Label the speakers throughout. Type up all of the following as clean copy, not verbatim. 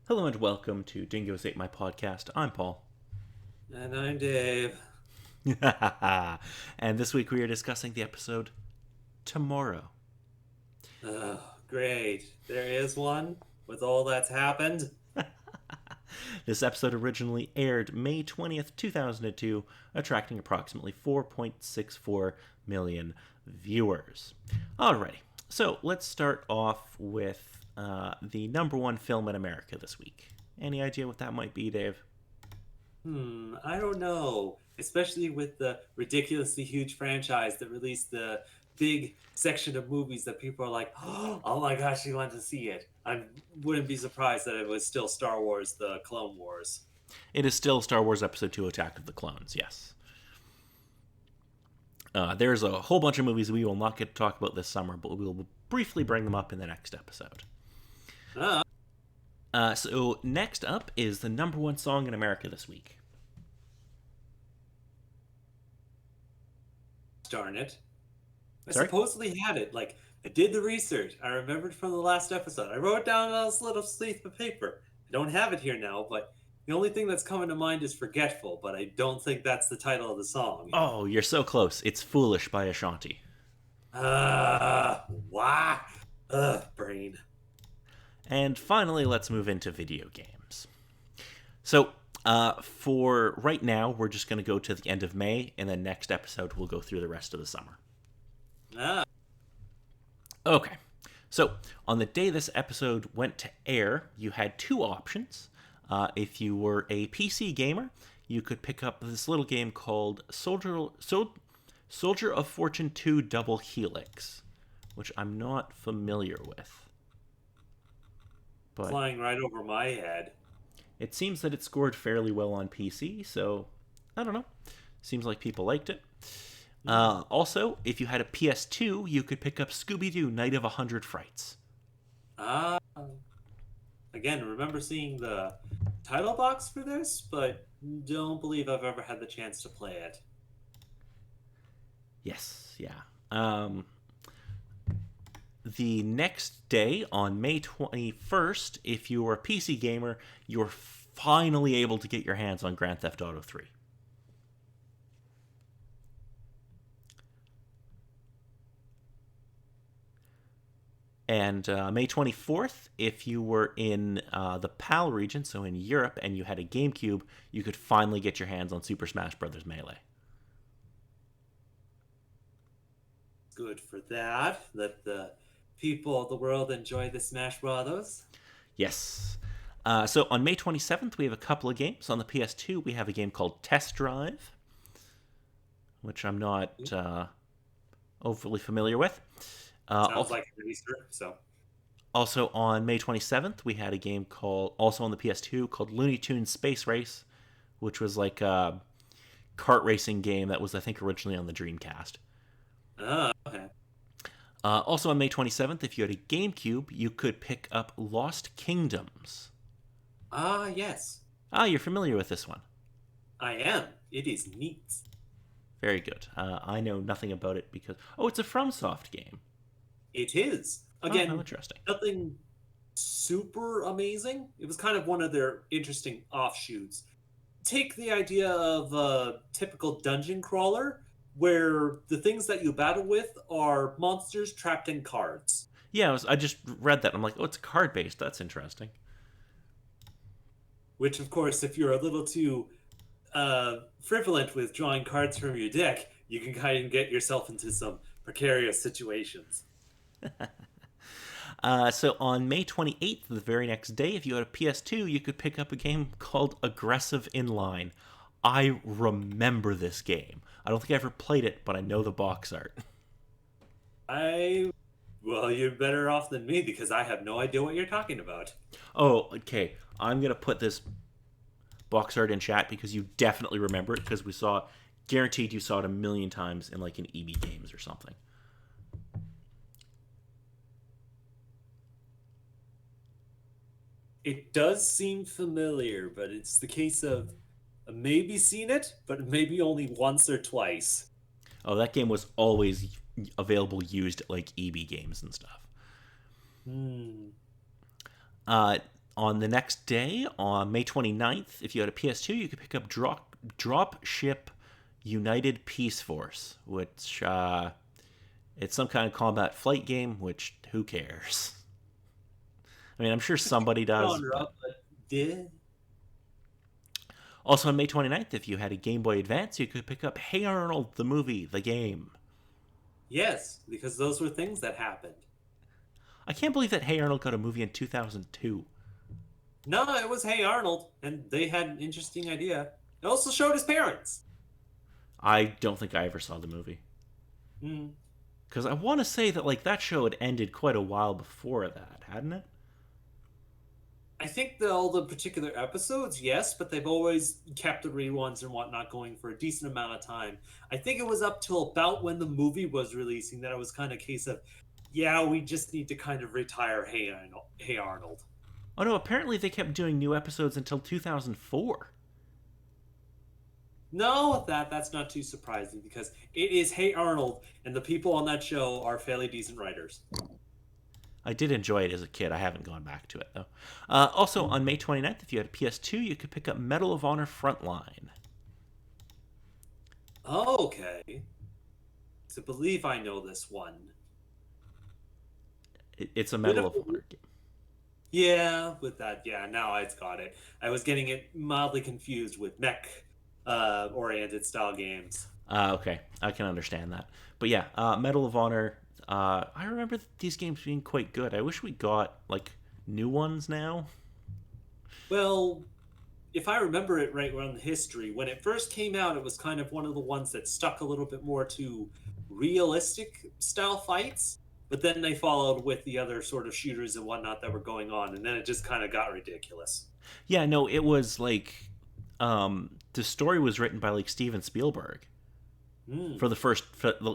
Speaker 1: Hello and welcome to Dingoes Ate My Podcast. I'm Paul.
Speaker 2: And I'm Dave.
Speaker 1: And this week we are discussing the episode Tomorrow.
Speaker 2: Oh, great. There is one with all that's happened.
Speaker 1: This episode originally aired May 20th, 2002, attracting approximately 4.64 million viewers. Alrighty, so let's start off with the number one film in America this week. Any idea what that might be, Dave?
Speaker 2: I don't know. Especially with the ridiculously huge franchise that released the big section of movies that people are like, oh my gosh, you want to see it. I wouldn't be surprised that it was still Star Wars, the Clone Wars.
Speaker 1: It is still Star Wars Episode 2 Attack of the Clones, yes. There's a whole bunch of movies we will not get to talk about this summer, but we will briefly bring them up in the next episode.
Speaker 2: Ah,
Speaker 1: So next up is the number one song in America this week.
Speaker 2: darn it. I
Speaker 1: Sorry?
Speaker 2: supposedly had it. Like, I did the research. I remembered from the last episode. I wrote it down on this little sheath of paper. I don't have it here now, but the only thing that's coming to mind is Forgetful, but I don't think that's the title of the song.
Speaker 1: Oh, you're so close. It's Foolish by Ashanti.
Speaker 2: Why? Brain.
Speaker 1: And finally, let's move into video games. So, for right now, we're just going to go to the end of May, and then next episode, we'll go through the rest of the summer.
Speaker 2: Ah,
Speaker 1: Okay. So, on the day this episode went to air, you had two options. If you were a PC gamer, you could pick up this little game called Soldier of Fortune 2 Double Helix, which I'm not familiar with. But
Speaker 2: flying right over my head.
Speaker 1: it seems that it scored fairly well on PC, so I don't know. Seems like people liked it. Also, if you had a PS2, you could pick up Scooby Doo Night of 100 Frights.
Speaker 2: Ah, again, remember seeing the title box for this, but don't believe I've ever had the chance to play it.
Speaker 1: Yes, yeah. The next day, on May 21st, if you were a PC gamer, you were finally able to get your hands on Grand Theft Auto 3. And May 24th, if you were in the PAL region, so in Europe, and you had a GameCube, you could finally get your hands on Super Smash Bros. Melee.
Speaker 2: Good for that. Let the people of the world enjoy the Smash Brothers.
Speaker 1: Yes. So on May 27th, we have a couple of games. On the PS2, we have a game called Test Drive, which I'm not overly familiar with.
Speaker 2: Sounds like an Easter, so.
Speaker 1: Also on May 27th, we had a game called, also on the PS2, called Looney Tunes Space Race, which was like a kart racing game that was, I think, originally on the Dreamcast.
Speaker 2: Okay.
Speaker 1: Also on May 27th, if you had a GameCube, you could pick up Lost Kingdoms.
Speaker 2: Ah, yes.
Speaker 1: You're familiar with this one.
Speaker 2: I am. It is neat.
Speaker 1: Very good. I know nothing about it because... Oh, it's a FromSoft game.
Speaker 2: It is.
Speaker 1: Oh, how
Speaker 2: Again,
Speaker 1: interesting.
Speaker 2: nothing super amazing. It was kind of one of their interesting offshoots. Take the idea of a typical dungeon crawler where the things that you battle with are monsters trapped in cards.
Speaker 1: Yeah, I just read that. I'm like, oh, it's card-based. That's interesting.
Speaker 2: Which, of course, if you're a little too frivolent with drawing cards from your deck, you can kind of get yourself into some precarious situations.
Speaker 1: So on May 28th, the very next day, if you had a PS2, you could pick up a game called Aggressive Inline. I remember this game. I don't think I ever played it, but I know the box art.
Speaker 2: I. Well, you're better off than me because I have no idea what you're talking about.
Speaker 1: Oh, okay. I'm going to put this box art in chat because you definitely remember it because we saw, guaranteed you saw it a million times in like an EB Games or something.
Speaker 2: It does seem familiar, but it's the case of maybe seen it, but maybe only once or twice.
Speaker 1: Oh, that game was always available used at like EB Games and stuff.
Speaker 2: Hmm.
Speaker 1: Uh, On the next day, on May 29th, if you had a PS2, you could pick up Drop Ship United Peace Force, which it's some kind of combat flight game, which who cares? I mean, I'm sure somebody does,
Speaker 2: Genre,
Speaker 1: but
Speaker 2: but did
Speaker 1: also on May 29th, if you had a Game Boy Advance, you could pick up Hey Arnold, the movie, the game.
Speaker 2: yes, because those were things that happened.
Speaker 1: I can't believe that Hey Arnold got a movie in 2002.
Speaker 2: No, it was Hey Arnold, and they had an interesting idea. It also showed his parents.
Speaker 1: I don't think I ever saw the movie.
Speaker 2: Hmm.
Speaker 1: Because I want to say that like that show had ended quite a while before that, hadn't it?
Speaker 2: I think all the particular episodes, yes, but they've always kept the reruns and whatnot going for a decent amount of time. I think it was up till about when the movie was releasing that it was kind of a case of, yeah, we just need to kind of retire Hey Arnold. Hey Arnold.
Speaker 1: Oh no, apparently they kept doing new episodes until 2004.
Speaker 2: No, that's not too surprising because it is Hey Arnold, and the people on that show are fairly decent writers.
Speaker 1: I did enjoy it as a kid. I haven't gone back to it though. Also on May 29th, if you had a PS2, you could pick up Medal of Honor Frontline.
Speaker 2: Okay. So believe I know this one.
Speaker 1: It's a
Speaker 2: Bit
Speaker 1: Medal
Speaker 2: of
Speaker 1: of Honor game.
Speaker 2: yeah, with that, yeah, now it's got it. I was getting it mildly confused with mech oriented style games.
Speaker 1: Okay, I can understand that. But yeah, Medal of Honor. I remember these games being quite good. I wish we got like new ones now.
Speaker 2: Well, if I remember it right around the history, when it first came out, it was kind of one of the ones that stuck a little bit more to realistic style fights. But then they followed with the other sort of shooters and whatnot that were going on, and then it just kind of got ridiculous.
Speaker 1: Yeah, no, it was like the story was written by like Steven Spielberg
Speaker 2: Hmm.
Speaker 1: for the first,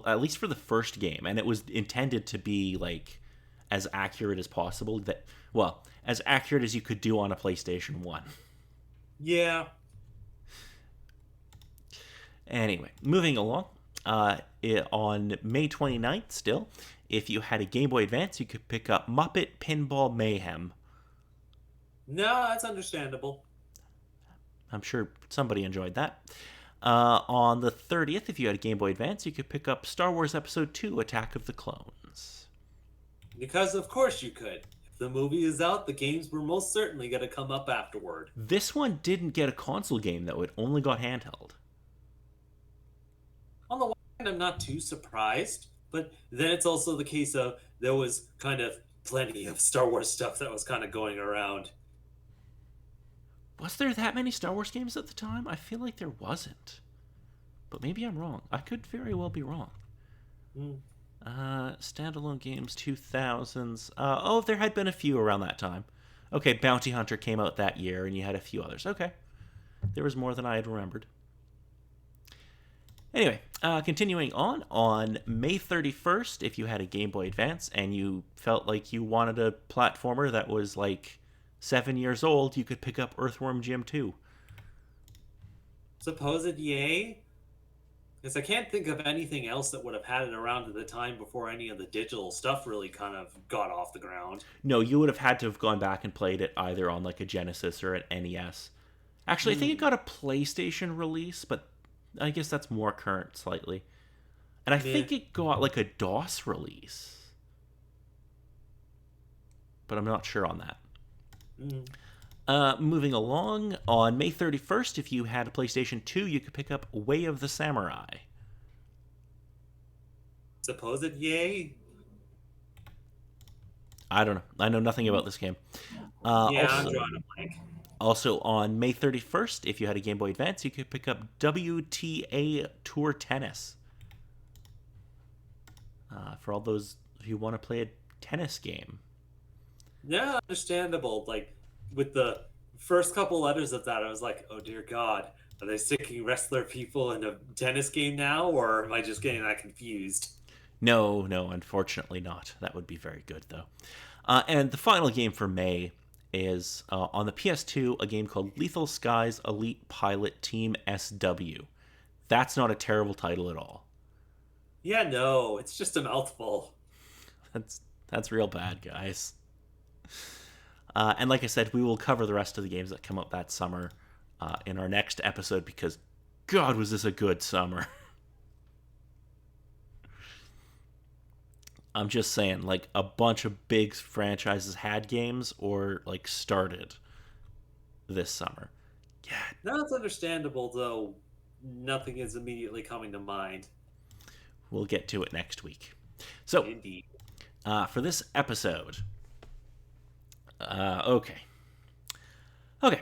Speaker 1: at least for the first game, and it was intended to be like as accurate as possible. That well, as accurate as you could do on a PlayStation One.
Speaker 2: Yeah.
Speaker 1: Anyway, moving along. On May 29th, still, if you had a Game Boy Advance, you could pick up Muppet Pinball Mayhem.
Speaker 2: No, that's understandable.
Speaker 1: I'm sure somebody enjoyed that. On the 30th, if you had a Game Boy Advance, you could pick up Star Wars Episode 2 Attack of the Clones.
Speaker 2: Because of course you could. If the movie is out, the games were most certainly going to come up afterward.
Speaker 1: This one didn't get a console game, though, it only got handheld.
Speaker 2: On the one hand, I'm not too surprised, but then it's also the case of there was kind of plenty of Star Wars stuff that was kind of going around.
Speaker 1: Was there that many Star Wars games at the time? I feel like there wasn't. But maybe I'm wrong. I could very well be wrong.
Speaker 2: Hmm.
Speaker 1: Standalone games 2000s. Oh, there had been a few around that time. Okay, Bounty Hunter came out that year, and you had a few others. Okay. There was more than I had remembered. Anyway, continuing on May 31st, if you had a Game Boy Advance and you felt like you wanted a platformer that was like 7 years old, you could pick up Earthworm Jim 2.
Speaker 2: Supposed yay? Because I can't think of anything else that would have had it around at the time before any of the digital stuff really kind of got off the ground.
Speaker 1: No, you would have had to have gone back and played it either on like a Genesis or an NES. Actually, I think it got a PlayStation release, but I guess that's more current slightly. And I
Speaker 2: Meh.
Speaker 1: think it got like a DOS release. But I'm not sure on that.
Speaker 2: Mm.
Speaker 1: Moving along, on May 31st, if you had a PlayStation 2, you could pick up Way of the Samurai.
Speaker 2: Supposed yay?
Speaker 1: I don't know. I know nothing about this game.
Speaker 2: Yeah, I'm
Speaker 1: Also,
Speaker 2: drawing a blank.
Speaker 1: also, on May 31st, if you had a Game Boy Advance, you could pick up WTA Tour Tennis. For all those who want to play a tennis game.
Speaker 2: Yeah, understandable. Like with the first couple letters of that, I was like, "Oh dear God, are they sticking wrestler people in a tennis game now, or am I just getting that confused?"
Speaker 1: No, no, unfortunately not. That would be very good, though. And the final game for May is on the PS2, a game called Lethal Skies Elite Pilot Team SW. That's not a terrible title at all.
Speaker 2: Yeah, no, it's just a mouthful.
Speaker 1: That's real bad, guys. And like I said, we will cover the rest of the games that come out that summer in our next episode because, God, was this a good summer. I'm just saying, like, a bunch of big franchises had games or, like, started this summer. Yeah,
Speaker 2: Now it's understandable, though nothing is immediately coming to mind.
Speaker 1: we'll get to it next week. So,
Speaker 2: Indeed.
Speaker 1: for this episode, okay. Okay.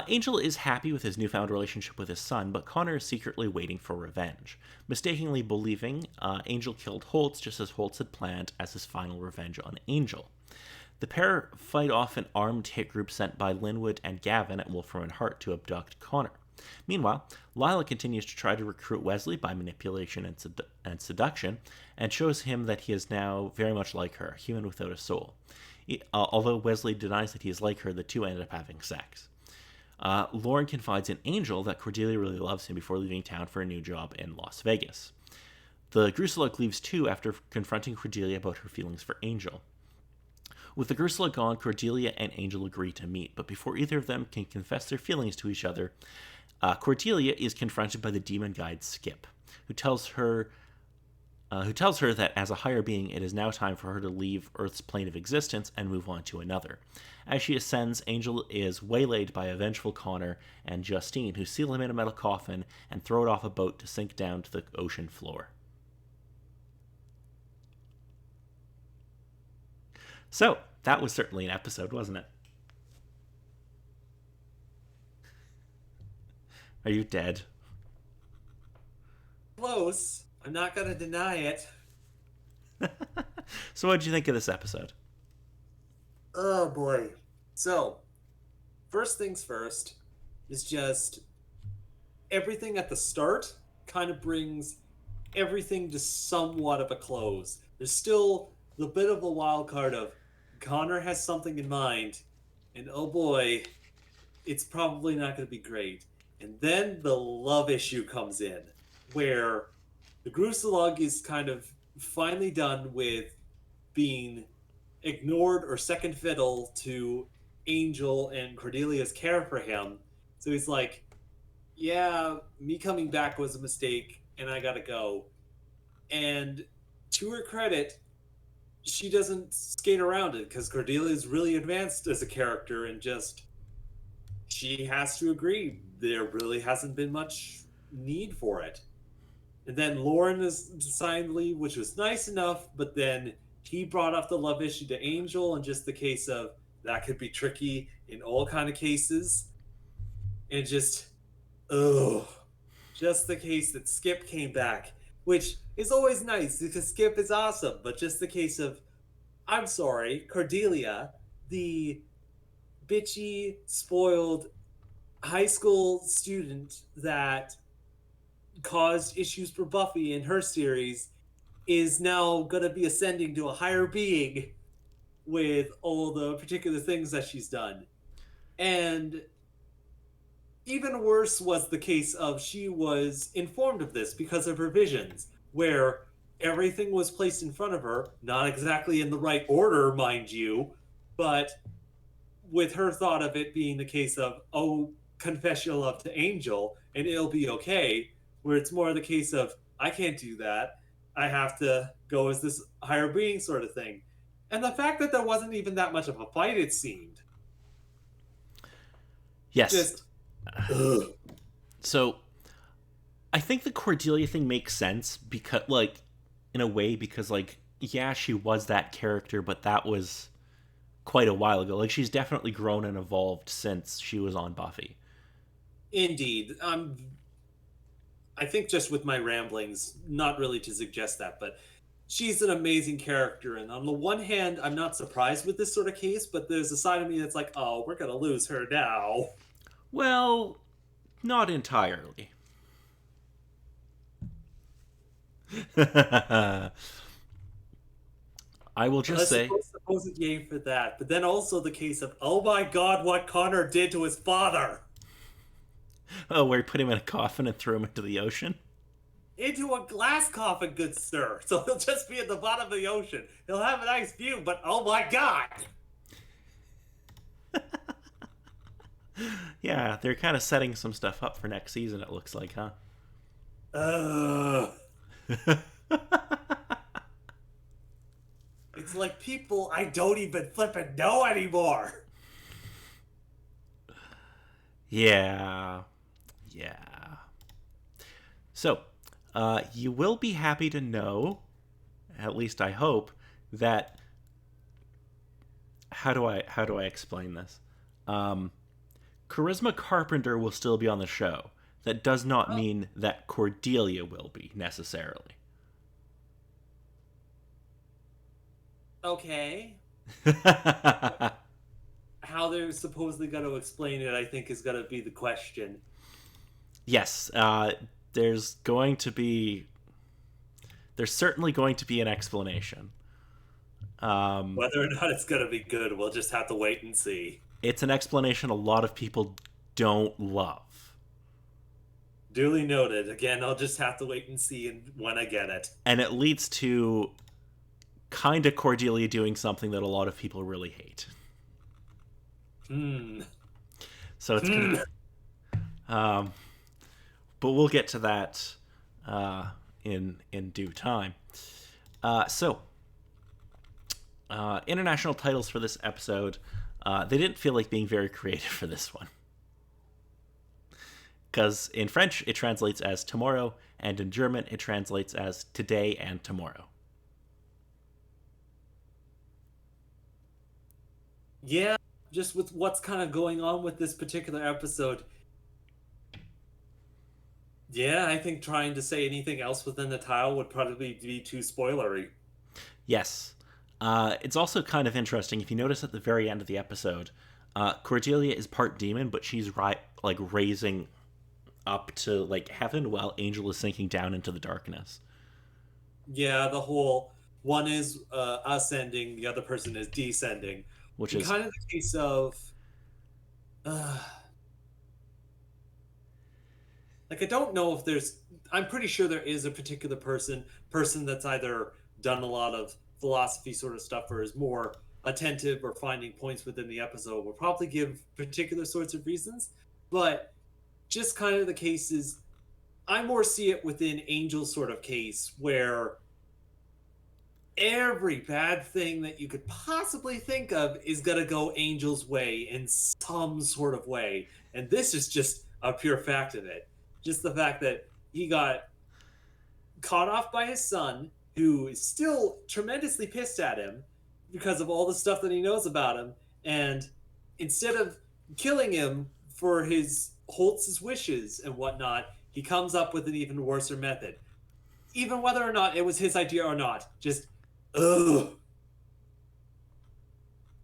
Speaker 1: Angel is happy with his newfound relationship with his son, but Connor is secretly waiting for revenge, mistakenly believing Angel killed Holtz just as Holtz had planned as his final revenge on Angel. The pair fight off an armed hit group sent by Linwood and Gavin at Wolfram and Hart to abduct Connor. Meanwhile, Lila continues to try to recruit Wesley by manipulation and seduction, and shows him that he is now very much like her, human without a soul. Although Wesley denies that he is like her, the two end up having sex. Lauren confides in Angel that Cordelia really loves him before leaving town for a new job in Las Vegas. The Gruselug leaves too after confronting Cordelia about her feelings for Angel. With the Gruselug gone, Cordelia and Angel agree to meet, but before either of them can confess their feelings to each other, Cordelia is confronted by the demon guide Skip, who tells her that as a higher being, it is now time for her to leave Earth's plane of existence and move on to another. As she ascends, Angel is waylaid by a vengeful Connor and Justine, who seal him in a metal coffin and throw it off a boat to sink down to the ocean floor. So, that was certainly an episode, wasn't it? Are you dead?
Speaker 2: Close. I'm not going to deny it.
Speaker 1: So, what did you think of this episode?
Speaker 2: Oh boy. So, first things first is just everything at the start kind of brings everything to somewhat of a close. There's still the bit of a wild card of Connor has something in mind, and oh boy, it's probably not going to be great. And then the love issue comes in, where the Gruselug is kind of finally done with being ignored or second fiddle to Angel and Cordelia's care for him. So he's like, yeah, me coming back was a mistake and I gotta go. And to her credit, she doesn't skate around it because Cordelia is really advanced as a character and just she has to agree there really hasn't been much need for it. And then Lauren is decided to leave, which was nice enough, but then he brought up the love issue to Angel and just the case of that could be tricky in all kind of cases. And just just the case that Skip came back, which is always nice because Skip is awesome, but just the case of I'm sorry, Cordelia, the bitchy, spoiled high school student that caused issues for Buffy in her series, is now going to be ascending to a higher being with all the particular things that she's done. And even worse was the case of she was informed of this because of her visions, where everything was placed in front of her, not exactly in the right order, mind you, but with her thought of it being the case of, oh, confess your love to Angel and it'll be okay, where it's more the case of, I can't do that. I have to go as this higher being sort of thing. And the fact that there wasn't even that much of a fight, it seemed.
Speaker 1: Yes.
Speaker 2: Just, ugh.
Speaker 1: So, I think the Cordelia thing makes sense because, like, in a way, because, like, yeah, she was that character, but that was quite a while ago. Like, she's definitely grown and evolved since she was on Buffy.
Speaker 2: Indeed. I think just with my ramblings, not really to suggest that, but she's an amazing character. And on the one hand, I'm not surprised with this sort of case, but there's a side of me that's like, oh, we're going to lose her now.
Speaker 1: Well, not entirely. I will just say,
Speaker 2: suppose it yay for that. But then also the case of, oh my god, what Connor did to his father.
Speaker 1: oh, where he put him in a coffin and threw him into the ocean?
Speaker 2: Into a glass coffin, good sir. So he'll just be at the bottom of the ocean. He'll have a nice view, but oh my god.
Speaker 1: Yeah, they're kind of setting some stuff up for next season, it looks like, huh?
Speaker 2: Ugh. It's like people I don't even flippin' know anymore.
Speaker 1: Yeah. Yeah. So, you will be happy to know, at least I hope, that how do I explain this? Um, Charisma Carpenter will still be on the show. That does not
Speaker 2: Oh,
Speaker 1: mean that Cordelia will be necessarily.
Speaker 2: okay. How they're supposedly going to explain it, I think, is going to be the question.
Speaker 1: Yes, there's going to be there's certainly going to be an explanation. Um,
Speaker 2: Whether or not it's going to be good, we'll just have to wait and see.
Speaker 1: it's an explanation a lot of people don't love,
Speaker 2: Duly noted. Again, I'll just have to wait and see when I get it.
Speaker 1: and it leads to kind of Cordelia doing something that a lot of people really hate.
Speaker 2: Hmm.
Speaker 1: So it's gonna,
Speaker 2: Hmm.
Speaker 1: um, but we'll get to that in due time. International titles for this episode. They didn't feel like being very creative for this one. Because in French, it translates as tomorrow, and in German, it translates as today and tomorrow.
Speaker 2: Yeah, just with what's kind of going on with this particular episode. Yeah, I think trying to say anything else within the title would probably be too spoilery.
Speaker 1: Yes. It's also kind of interesting if you notice at the very end of the episode, Cordelia is part demon, but she's like raising up to like heaven while Angel is sinking down into the darkness.
Speaker 2: Yeah, the whole one is ascending, the other person is descending.
Speaker 1: Which
Speaker 2: In
Speaker 1: is
Speaker 2: kind of the case of, uh, like, I don't know if there's. I'm pretty sure there is a particular person that's either done a lot of philosophy sort of stuff or is more attentive or finding points within the episode will probably give particular sorts of reasons. But just kind of the cases, I more see it within Angel's sort of case where every bad thing that you could possibly think of is going to go Angel's way in some sort of way. And this is just a pure fact of it. Just the fact that he got caught off by his son, who is still tremendously pissed at him because of all the stuff that he knows about him. And instead of killing him for his Holtz's wishes and whatnot, he comes up with an even worse method. Even whether or not it was his idea or not, just ugh.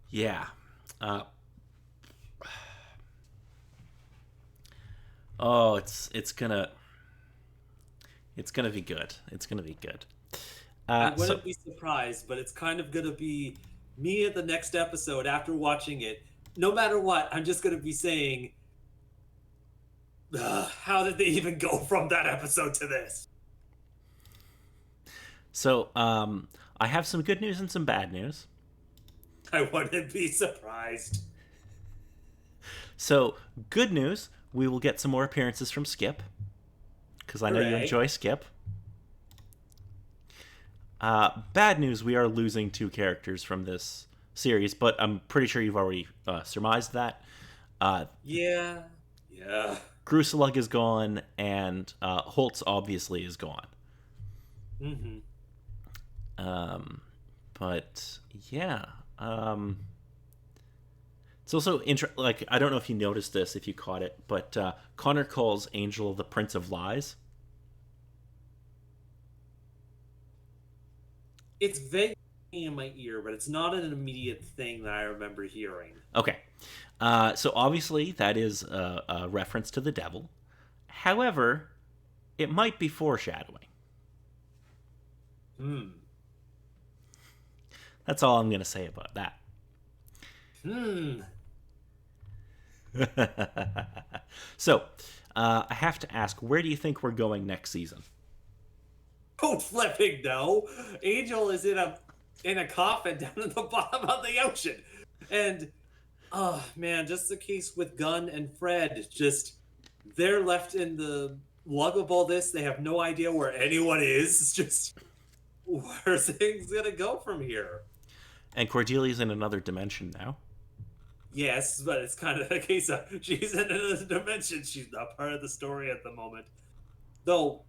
Speaker 1: yeah. Uh, oh, it's gonna be good. It's gonna be good.
Speaker 2: I
Speaker 1: So
Speaker 2: wouldn't be surprised, but it's kind of gonna be me at the next episode after watching it. No matter what, I'm just gonna be saying, how did they even go from that episode to this?
Speaker 1: I have some good news and some bad news.
Speaker 2: I wouldn't be surprised.
Speaker 1: So good news, we will get some more appearances from Skip because I know you
Speaker 2: Hooray.
Speaker 1: enjoy Skip. Bad news, we are losing two characters from this series, but I'm pretty sure you've already surmised that. Uh,
Speaker 2: Yeah. Yeah.
Speaker 1: Gruselug is gone, and Holtz obviously is gone.
Speaker 2: Mm-hmm.
Speaker 1: Um, but yeah, it's also like I don't know if you noticed this, if you caught it, but Connor calls Angel the Prince of Lies.
Speaker 2: It's vague in my ear, but it's not an immediate thing that I remember hearing.
Speaker 1: Okay, so obviously that is a reference to the devil. However, it might be foreshadowing.
Speaker 2: Hmm.
Speaker 1: That's all I'm going to say about that.
Speaker 2: Hmm.
Speaker 1: So, I have to ask, where do you think we're going next season?
Speaker 2: Don't flipping no. Angel is in a coffin down at the bottom of the ocean. And Oh man, just the case with Gunn and Fred. Just they're left in the lug of all this. They have no idea where anyone is. It's just where's things gonna go from here?
Speaker 1: And Cordelia's in another dimension now.
Speaker 2: Yes, but it's kind of a case of she's in another dimension. She's not part of the story at the moment. Though,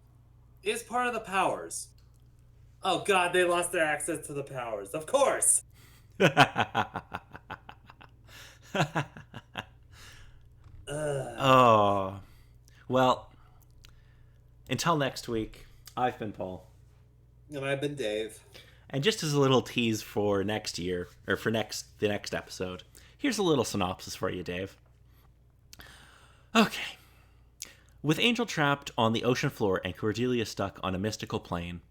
Speaker 2: is part of the powers. Oh god, they lost their access to the powers. Of course! Ugh.
Speaker 1: Oh, well, until next week, I've been Paul.
Speaker 2: And I've been Dave.
Speaker 1: And just as a little tease for next year, or for the next episode, here's a little synopsis for you, Dave. Okay. With Angel trapped on the ocean floor and Cordelia stuck on a mystical plane,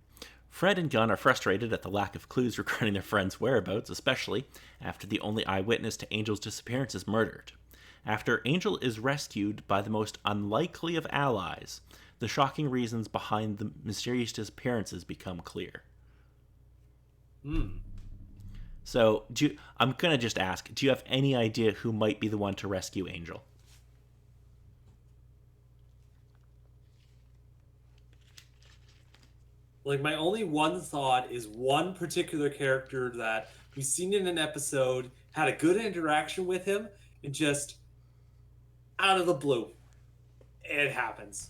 Speaker 1: Fred and Gunn are frustrated at the lack of clues regarding their friend's whereabouts, especially after the only eyewitness to Angel's disappearance is murdered. After Angel is rescued by the most unlikely of allies, the shocking reasons behind the mysterious disappearances become clear. So, I'm going to just ask, do you have any idea who might be the one to rescue Angel?
Speaker 2: Like, my only one thought is one particular character that we've seen in an episode, had a good interaction with him, and just out of the blue, it happens.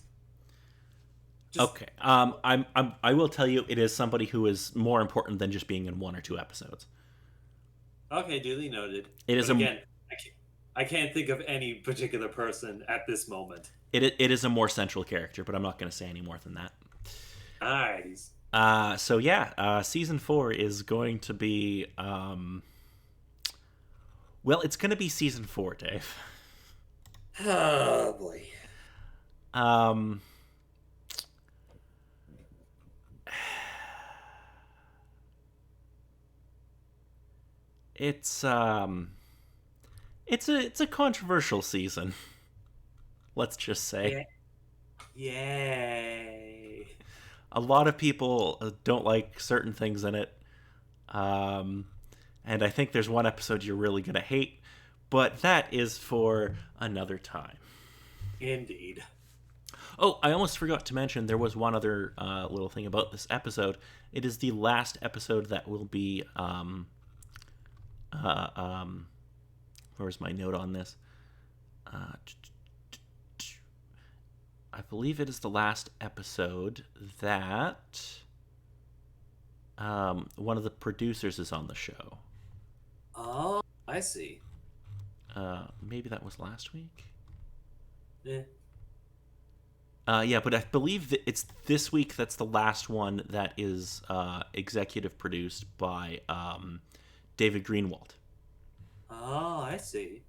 Speaker 1: Okay. I will tell you, it is somebody who is more important than just being in one or two episodes.
Speaker 2: Okay, duly noted.
Speaker 1: It is
Speaker 2: again, I can't think of any particular person at this moment.
Speaker 1: It is a more central character, but I'm not going to say any more than that.
Speaker 2: Alrighties.
Speaker 1: So yeah, season 4 is going to be well, it's going to be season 4, Dave.
Speaker 2: Oh boy.
Speaker 1: It's a controversial season. Let's just say.
Speaker 2: Yay.
Speaker 1: A lot of people don't like certain things in it. And I think there's one episode you're really going to hate, but that is for another time.
Speaker 2: Indeed.
Speaker 1: Oh, I almost forgot to mention there was one other little thing about this episode. It is the last episode that will be where's my note on this? I believe it is the last episode that one of the producers is on the show.
Speaker 2: Oh, I see.
Speaker 1: Maybe that was last week?
Speaker 2: Eh.
Speaker 1: Yeah, but I believe that it's this week that's the last one that is executive produced by David Greenwald.
Speaker 2: Oh, I see.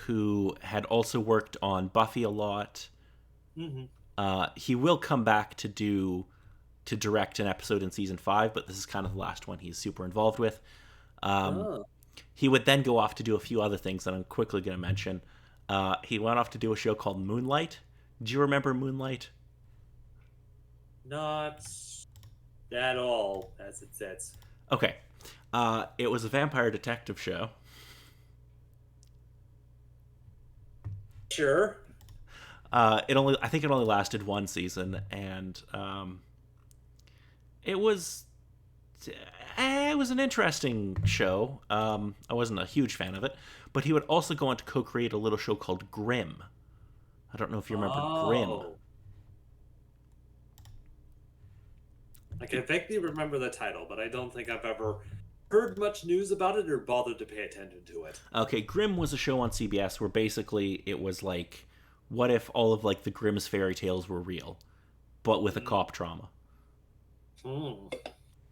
Speaker 1: Who had also worked on Buffy a lot.
Speaker 2: Mm-hmm.
Speaker 1: He will come back to direct an episode in season 5, but this is kind of the last one he's super involved with. He would then go off to do a few other things that I'm quickly going to mention. He went off to do a show called Moonlight. Do you remember Moonlight?
Speaker 2: Not at all, as it says.
Speaker 1: Okay. It was a vampire detective show.
Speaker 2: Sure.
Speaker 1: I think it only lasted one season, and it was an interesting show. I wasn't a huge fan of it, but he would also go on to co-create a little show called Grimm. I don't know if you remember Grimm.
Speaker 2: I can vaguely remember the title, but I don't think I've ever heard much news about it or bothered to pay attention to it.
Speaker 1: Okay, Grimm was a show on CBS where basically it was like, what if all of like the Grimm's fairy tales were real, but with a cop trauma?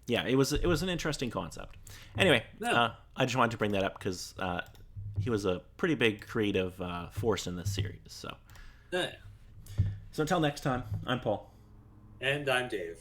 Speaker 1: Yeah, it was an interesting concept. Anyway, I just wanted to bring that up because he was a pretty big creative force in this series. So,
Speaker 2: Yeah.
Speaker 1: so until next time, I'm Paul.
Speaker 2: And I'm Dave.